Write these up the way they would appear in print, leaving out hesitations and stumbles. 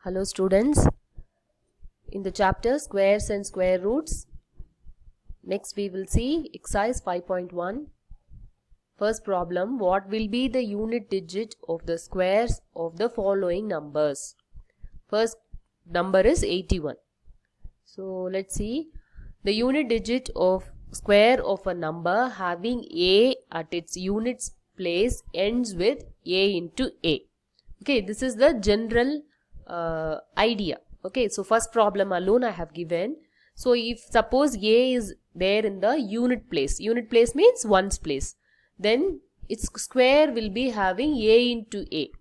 Hello students, in the chapter squares and square roots, next we will see exercise 5.1. First problem, what will be the unit digit of the squares of the following numbers? First number is 81. So let's see, the unit digit of square of a number having a at its units place ends with a into a. Okay, this is the general idea. Okay, so first problem alone I have given. So if suppose a is there in the unit place means ones place, then its square will be having a into a.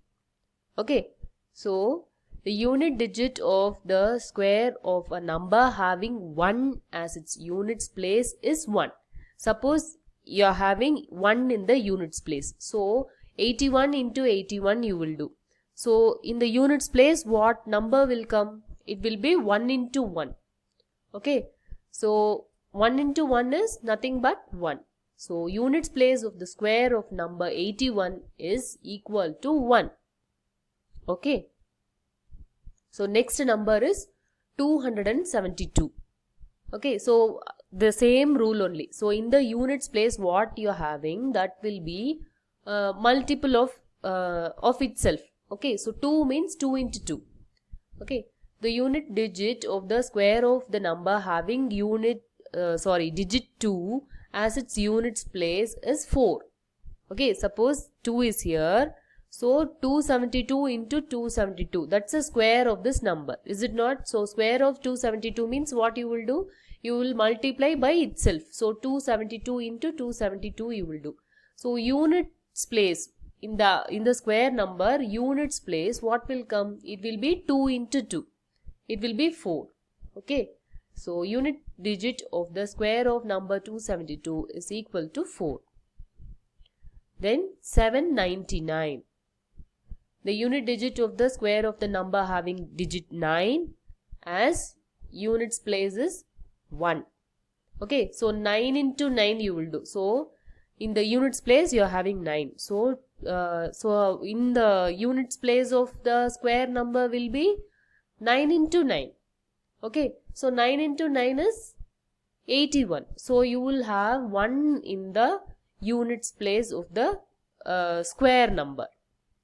Okay, so the unit digit of the square of a number having 1 as its units place is 1. Suppose you are having 1 in the units place, so 81 into 81 you will do. So in the units place what number will come? It will be 1 into 1. Okay, so 1 into 1 is nothing but 1. So units place of the square of number 81 is equal to 1. Okay, so next number is 272. Okay, so the same rule only. So in the units place what you are having, that will be multiple of itself. Okay, so 2 means 2 into 2. Okay, the unit digit of the square of the number having digit 2 as its units place is 4. Okay, suppose 2 is here, so 272 into 272, that's the square of this number, is it not? So square of 272 means what you will do? You will multiply by itself. So 272 into 272 you will do. So units place in the square number, units place, what will come? It will be 2 into 2. It will be 4. Okay. So unit digit of the square of number 272 is equal to 4. Then 799. The unit digit of the square of the number having digit 9 as units place is 1. Okay. So 9 into 9 you will do. So in the units place you are having 9. So in the units place of the square number will be 9 into 9. Okay, so 9 into 9 is 81. So you will have 1 in the units place of the square number.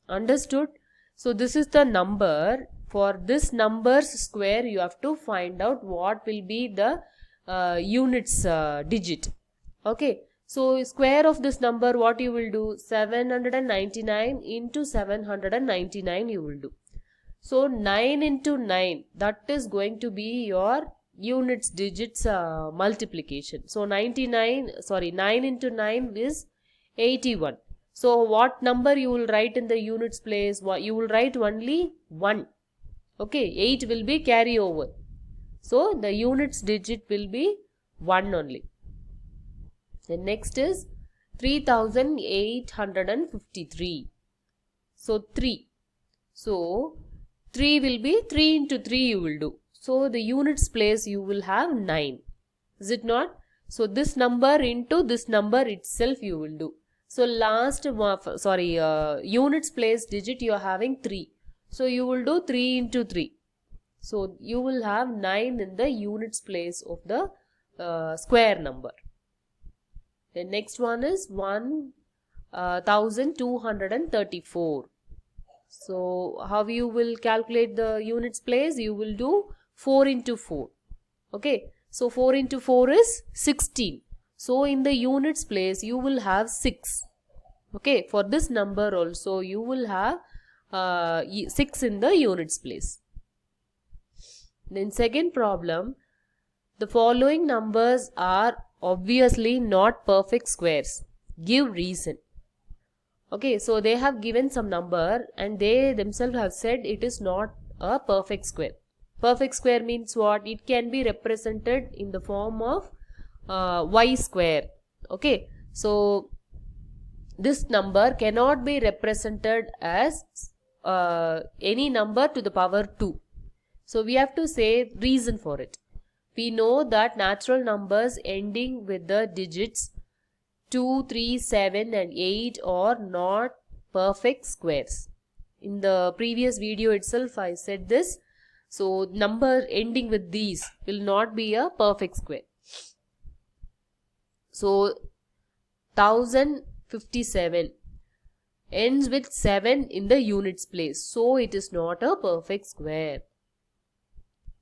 Understood? So this is the number. For this number's square you have to find out what will be the units digit. Okay. So square of this number, what you will do? 799 into 799 you will do. So 9 into 9, that is going to be your units digits multiplication. So 9 into 9 is 81. So what number you will write in the units place? You will write only 1. Okay, 8 will be carry over. So the units digit will be 1 only. The next is 3853. So 3. So 3 will be 3 into 3 you will do. So the units place you will have 9. Is it not? So this number into this number itself you will do. So units place digit you are having 3. So you will do 3 into 3. So you will have 9 in the units place of the square number. The next one is 1234. So how you will calculate the units place? You will do 4 into 4. Okay. So 4 into 4 is 16. So in the units place you will have 6. Okay. For this number also you will have 6 in the units place. Then second problem, the following numbers are obviously not perfect squares. Give reason. Okay, so they have given some number and they themselves have said it is not a perfect square. Perfect square means what? It can be represented in the form of y square. Okay, so this number cannot be represented as any number to the power 2. So we have to say reason for it. We know that natural numbers ending with the digits 2, 3, 7 and 8 are not perfect squares. In the previous video itself I said this. So number ending with these will not be a perfect square. So 1057 ends with 7 in the units place. So it is not a perfect square.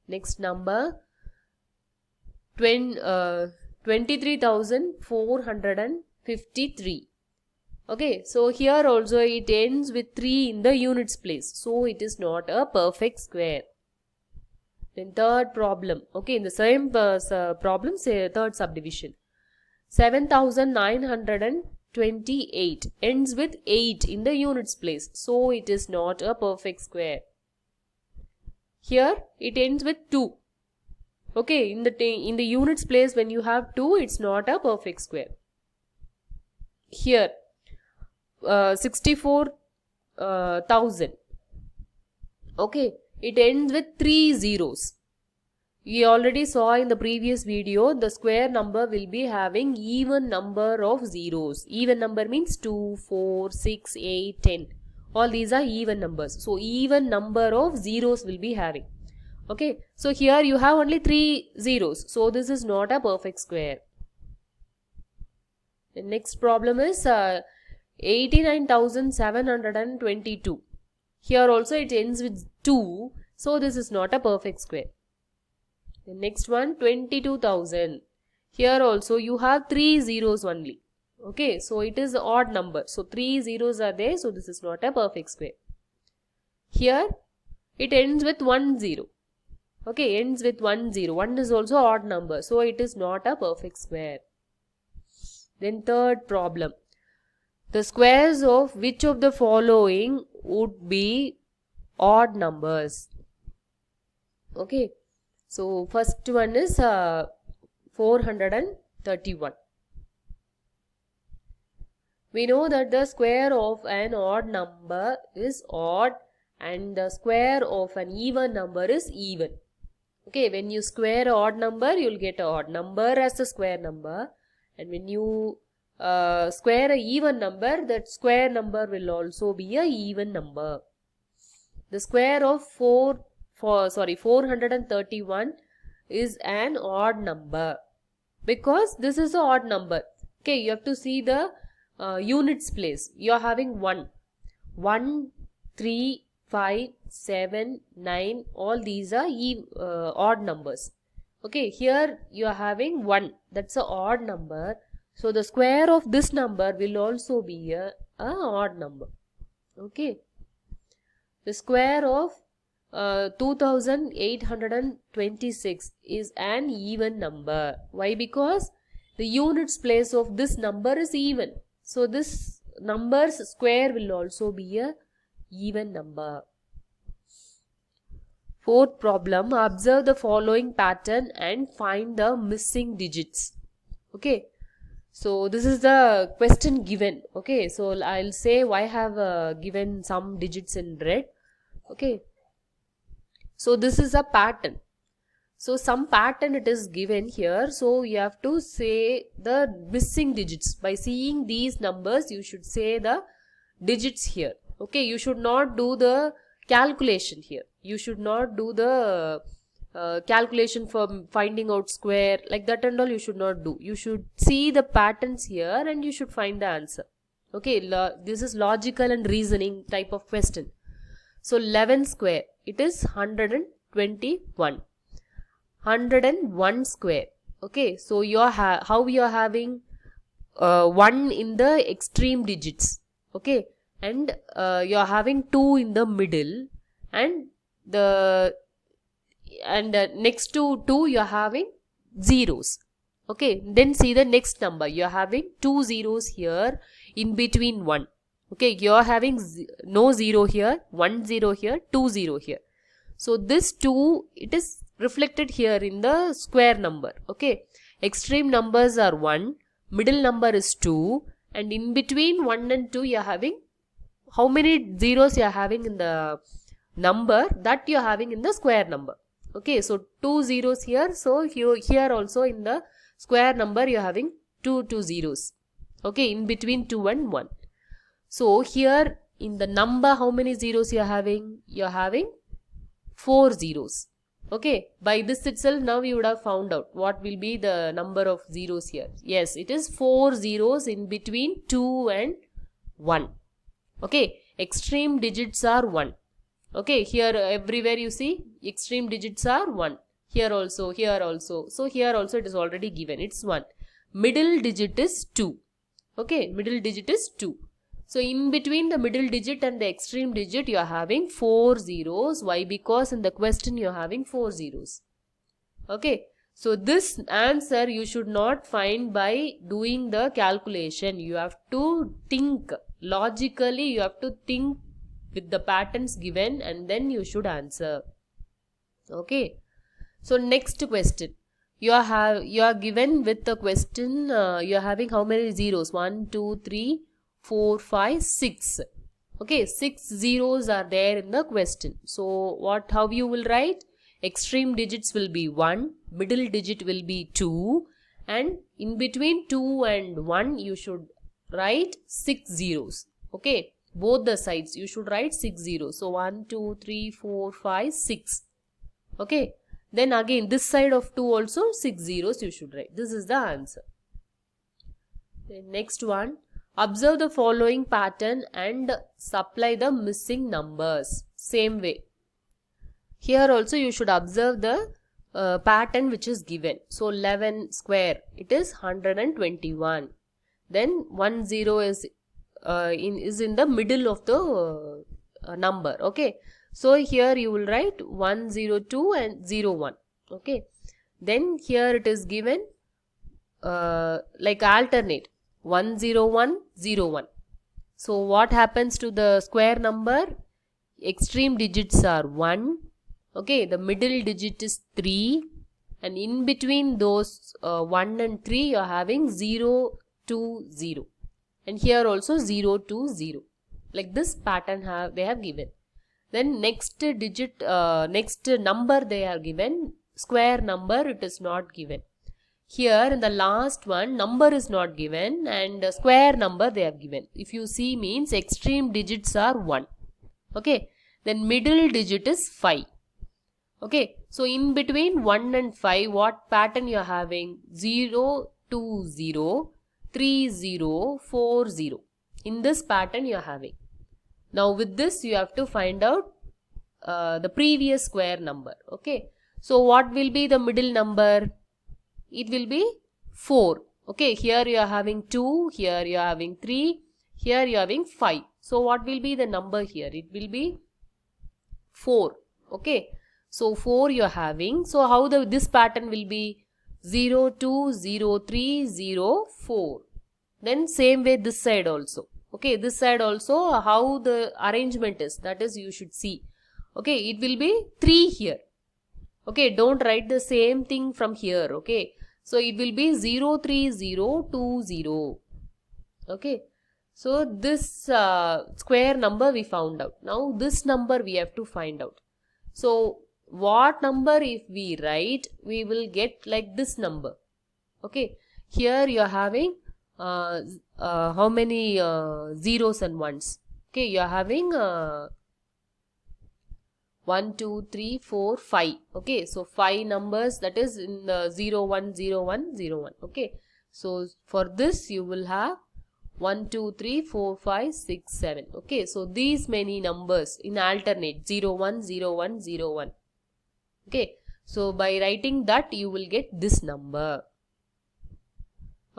Next number 23,453. Okay, so here also it ends with 3 in the units place. So it is not a perfect square. Then third problem. Okay, in the same problem, say third subdivision. 7,928 ends with 8 in the units place. So it is not a perfect square. Here it ends with 2. Okay, in the units place when you have 2, it's not a perfect square. Here 64,000. Okay, it ends with 3 zeros. We already saw in the previous video, the square number will be having even number of zeros. Even number means 2, 4, 6, 8, 10. All these are even numbers. So even number of zeros will be having. Okay, so here you have only 3 zeros. So this is not a perfect square. The next problem is 89,722. Here also it ends with 2. So this is not a perfect square. The next one 22,000. Here also you have 3 zeros only. Okay, so it is odd number. So 3 zeros are there. So this is not a perfect square. Here it ends with 1 0. Okay, ends with 1 0. 1 is also odd number. So it is not a perfect square. Then third problem. The squares of which of the following would be odd numbers? Okay. So first one is 431. We know that the square of an odd number is odd and the square of an even number is even. Okay, when you square an odd number, you will get an odd number as a square number. And when you square an even number, that square number will also be an even number. The square of 431 is an odd number because this is an odd number. Okay, you have to see the units place. You are having 1, 3, 5, 7, 9. All these are odd numbers. Okay, here you are having 1. That's an odd number. So the square of this number will also be a odd number. Okay. The square of 2,826 is an even number. Why? Because the units place of this number is even. So this number's square will also be a even number. Fourth problem, observe the following pattern and find the missing digits. Okay. So this is the question given. Okay. So I'll say why I have given some digits in red. Okay. So this is a pattern. So some pattern it is given here. So you have to say the missing digits. By seeing these numbers, you should say the digits here. Okay. You should not do the calculation here. You should not do the calculation for finding out square like that and all. You should not do. You should see the patterns here and you should find the answer. Okay. This is logical and reasoning type of question. So 11 square, it is 121. 101 square. Okay, so you are how you are having 1 in the extreme digits. Okay, and you are having 2 in the middle, and next to 2 you are having zeros. Okay, then see the next number. You are having 2 zeros here in between 1. Okay, you are having no 0 here, 1 0 here, 2 0 here. So this 2, it is reflected here in the square number. Okay, extreme numbers are 1, middle number is 2, and in between 1 and 2 you are having how many zeros you are having in the number that you are having in the square number. Okay, so 2 zeros here. So here also in the square number you are having 2 zeros. Okay, in between 2 and 1. So here in the number, how many zeros you are having? You are having 4 zeros. Okay, by this itself now you would have found out what will be the number of zeros here. Yes, it is 4 zeros in between 2 and 1. Okay, extreme digits are 1. Okay, here everywhere you see extreme digits are 1. Here also, here also. So here also it is already given, it's 1. Middle digit is 2. Okay, middle digit is 2. So in between the middle digit and the extreme digit you are having 4 zeros. Why? Because in the question you are having 4 zeros. Okay. So this answer you should not find by doing the calculation. You have to think logically, you have to think with the patterns given and then you should answer. Okay. So next question. You are given with the question, you are having how many zeros? 1, 2, 3, 4, 5, 6. Okay, 6 zeros are there in the question. So how you will write? Extreme digits will be 1, middle digit will be 2, and in between 2 and 1 you should write 6 zeros. Okay, both the sides you should write 6 zeros. So 1, 2, 3, 4, 5, 6. Okay, then again this side of 2 also 6 zeros you should write. This is the answer. The next one. Observe the following pattern and supply the missing numbers. Same way. Here also you should observe the pattern which is given. So 11 square, it is 121. Then 10 is in the middle of the number. Okay. So here you will write 102 and 01. Okay. Then here it is given like alternate. 10101. So what happens to the square number? Extreme digits are 1. Okay, the middle digit is 3, and in between those 1 and 3 you are having 0 to 0, and here also 0 to 0. Like this pattern they have given. Then next digit, next number they are given. Square number it is not given. Here in the last one, number is not given and square number they have given. If you see, means extreme digits are 1. Okay. Then middle digit is 5. Okay. So in between 1 and 5, what pattern you are having? 0, 2, 0, 3, 0, 4, 0. In this pattern you are having. Now with this you have to find out the previous square number. Okay. So what will be the middle number? It will be 4. Okay, here you are having 2, here you are having 3, here you are having 5. So what will be the number here? It will be 4. Okay, so 4 you are having. So how this pattern will be? 0, 2, 0, 3, 0, 4. Then same way this side also. Okay, this side also how the arrangement is, that is you should see. Okay, it will be 3 here. Okay, don't write the same thing from here. Okay, so it will be 0, 3, 0, 2, 0. Okay, so this square number we found out. Now this number we have to find out. So what number if we write, we will get like this number. Okay, here you are having how many zeros and ones? Okay, you are having 1, 2, 3, 4, 5. Okay, so 5 numbers, that is in the 0, 1, 0, 1, 0, 1. Okay, so for this you will have 1, 2, 3, 4, 5, 6, 7. Okay, so these many numbers in alternate 0, 1, 0, 1, 0, 1. Okay, so by writing that you will get this number.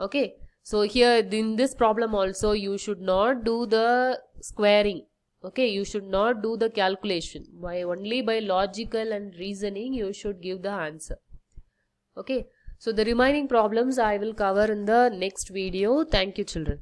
Okay, so here in this problem also you should not do the squaring. Okay, you should not do the calculation. Only by logical and reasoning you should give the answer. Okay, so the remaining problems I will cover in the next video. Thank you, children.